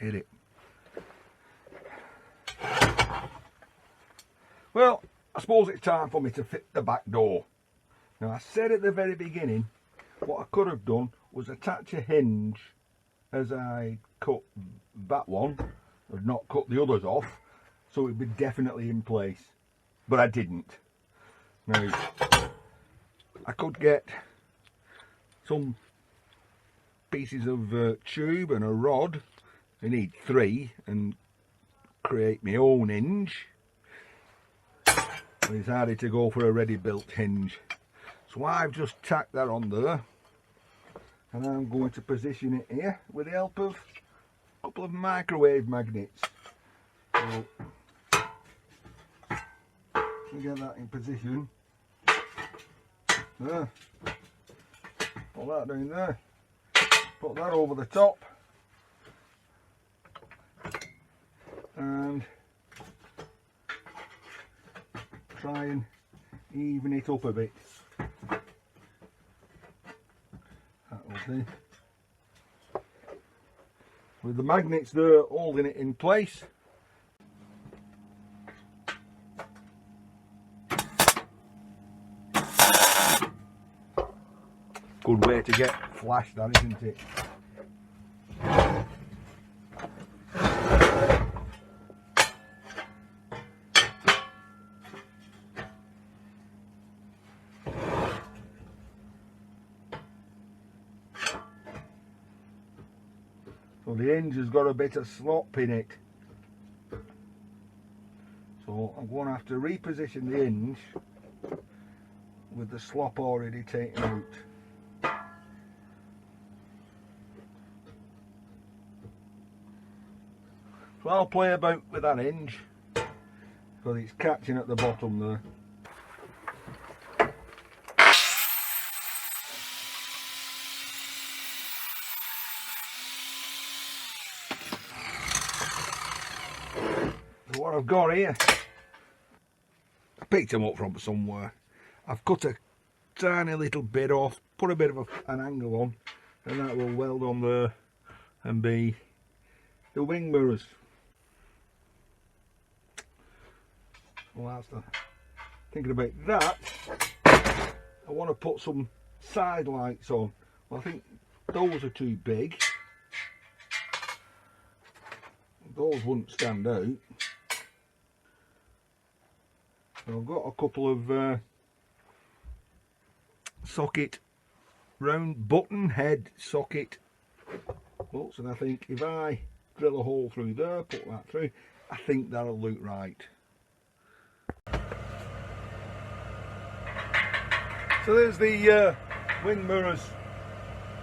hit it. Well, I suppose it's time for me to fit the back door. Now I said at the very beginning what I could have done was attach a hinge as I cut that one, and not cut the others off, so it would be definitely in place, but I didn't. Now I could get some pieces of tube and a rod. I need 3 and create my own hinge, but it's harder to go for a ready built hinge. So I've just tacked that on there, and I'm going to position it here with the help of a couple of microwave magnets. So we get that in position. There. Put that down there. Put that over the top. And try and even it up a bit. That'll do. With the magnets there holding it in place. Good way to get flashed, that, isn't it? So the hinge has got a bit of slop in it. So I'm going to have to reposition the hinge with the slop already taken out. So I'll play about with that hinge because it's catching at the bottom there. So what I've got here, I picked them up from somewhere. I've cut a tiny little bit off, put a bit of an angle on, and that will weld on there and be the wing mirrors. Well, that's the thinking about that. I want to put some side lights on. Well, I think those are too big. Those wouldn't stand out. So I've got a couple of socket, round button head socket bolts, and I think if I drill a hole through there, put that through, I think that'll look right. So there's the wing mirrors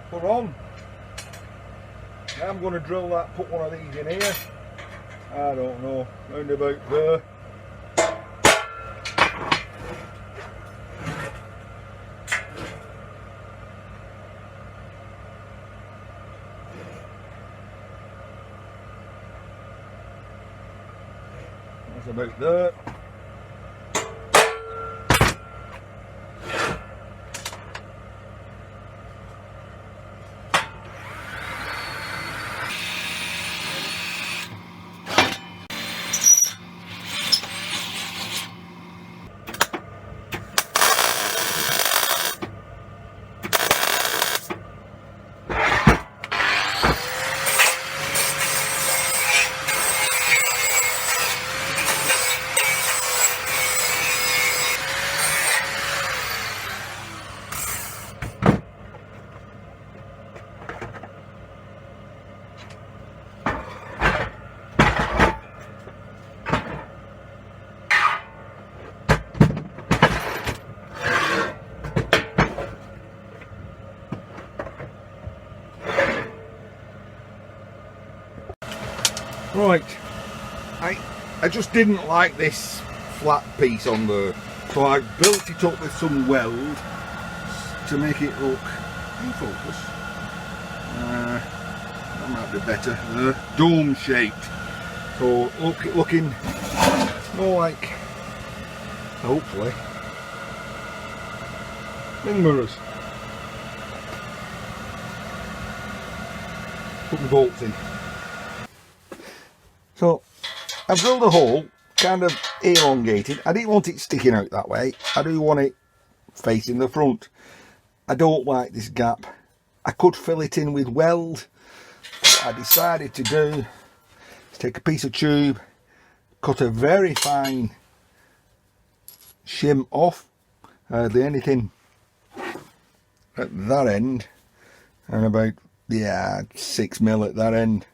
put on. Now I'm going to drill that, put one of these in here. I don't know, round about there. That's about there. Right, I just didn't like this flat piece on there, so I built it up with some weld to make it look in focus. That might be better. Dome shaped, so looking more like, hopefully, wing mirrors. Put the bolts in. So I've drilled a hole, kind of elongated. I didn't want it sticking out that way. I do want it facing the front. I don't like this gap. I could fill it in with weld. What I decided to do is take a piece of tube, cut a very fine shim off, hardly anything at that end, and about 6mm at that end,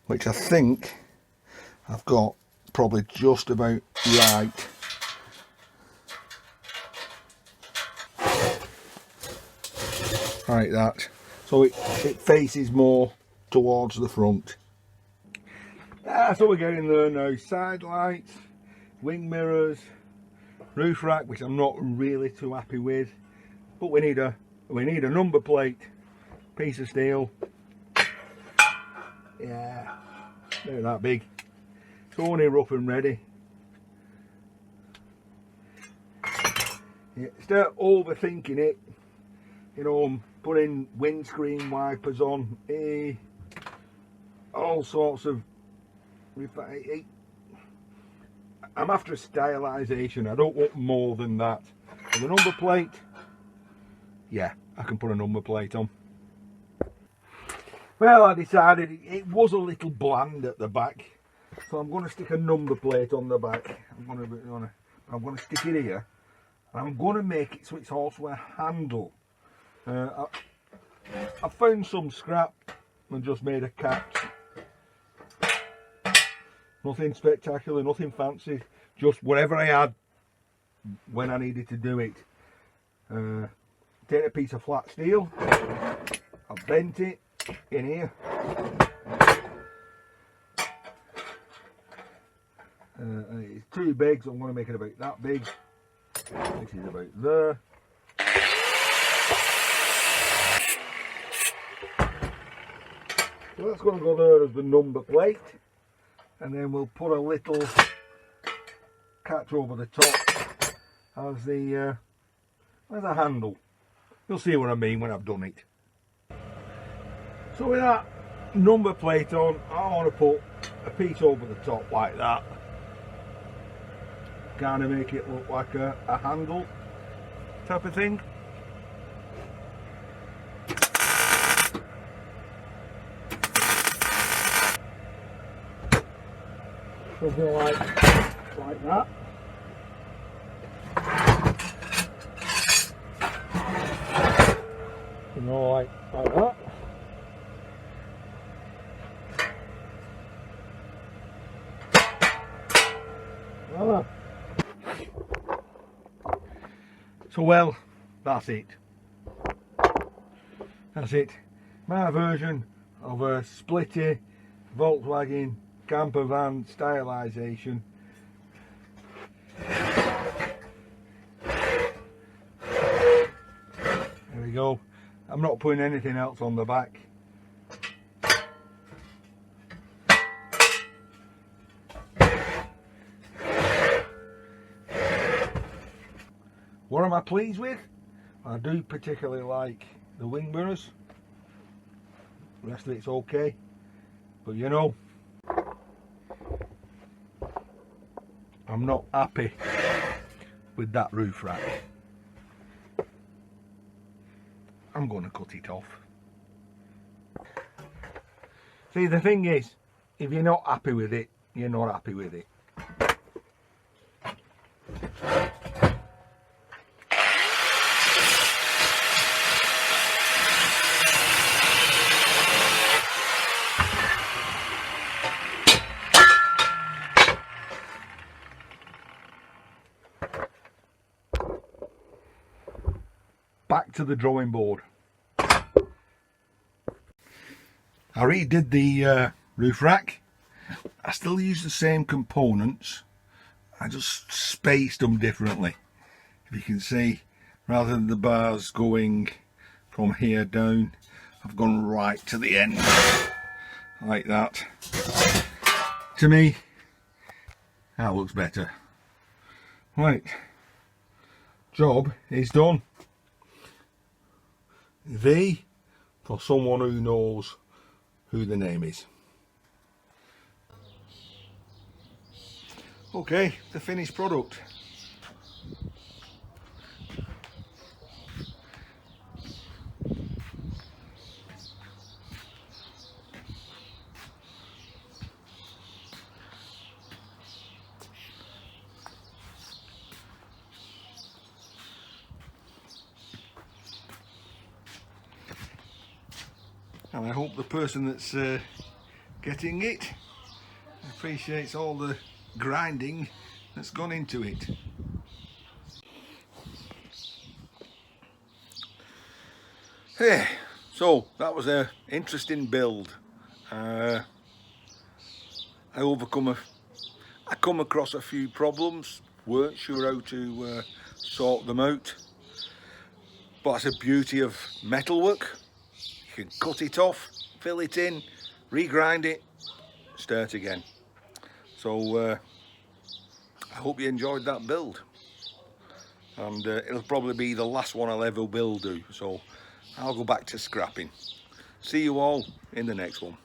which I think I've got probably just about right. Like that, so it faces more towards the front. So we're getting there now. Side lights, wing mirrors, roof rack, which I'm not really too happy with, but we need a number plate, piece of steel. Yeah, they're that big. It's only rough and ready. Yeah, start overthinking it. You know, I'm putting windscreen wipers on, all sorts of. I'm after a stylisation. I don't want more than that. And the number plate, yeah, I can put a number plate on. Well, I decided it was a little bland at the back, so I'm going to stick a number plate on the back. I'm going to stick it here. And I'm going to make it so it's also a handle. I found some scrap and just made a catch. Nothing spectacular, nothing fancy, just whatever I had when I needed to do it. Take a piece of flat steel, I've bent it in here. It's too big, so I'm going to make it about that big. This is about there. So that's going to go there as the number plate, and then we'll put a little catch over the top as a handle. You'll see what I mean when I've done it. So with that number plate on, I want to put a piece over the top like that, kind of make it look like a handle type of thing. Something like that. You know, like that. Voila. So well, that's it. That's it. My version of a Splitty Volkswagen camper van stylisation. There we go. I'm not putting anything else on the back. What am I pleased with? I do particularly like the wing mirrors. The rest of it's okay, but you know, I'm not happy with that roof rack. I'm going to cut it off. See, the thing is, if you're not happy with it, you're not happy with it. Back to the drawing board. I redid the roof rack. I still use the same components. I just spaced them differently. If you can see, rather than the bars going from here down, I've gone right to the end like that. To me, that looks better. Right, job is done. V for someone who knows who the name is. Okay, the finished product. And I hope the person that's getting it appreciates all the grinding that's gone into it. Hey, so that was an interesting build. I come across a few problems, weren't sure how to sort them out, but that's the beauty of metalwork. You can cut it off, fill it in, regrind it, start again. So I hope you enjoyed that build, and it'll probably be the last one I'll ever will do, so I'll go back to scrapping. See you all in the next one.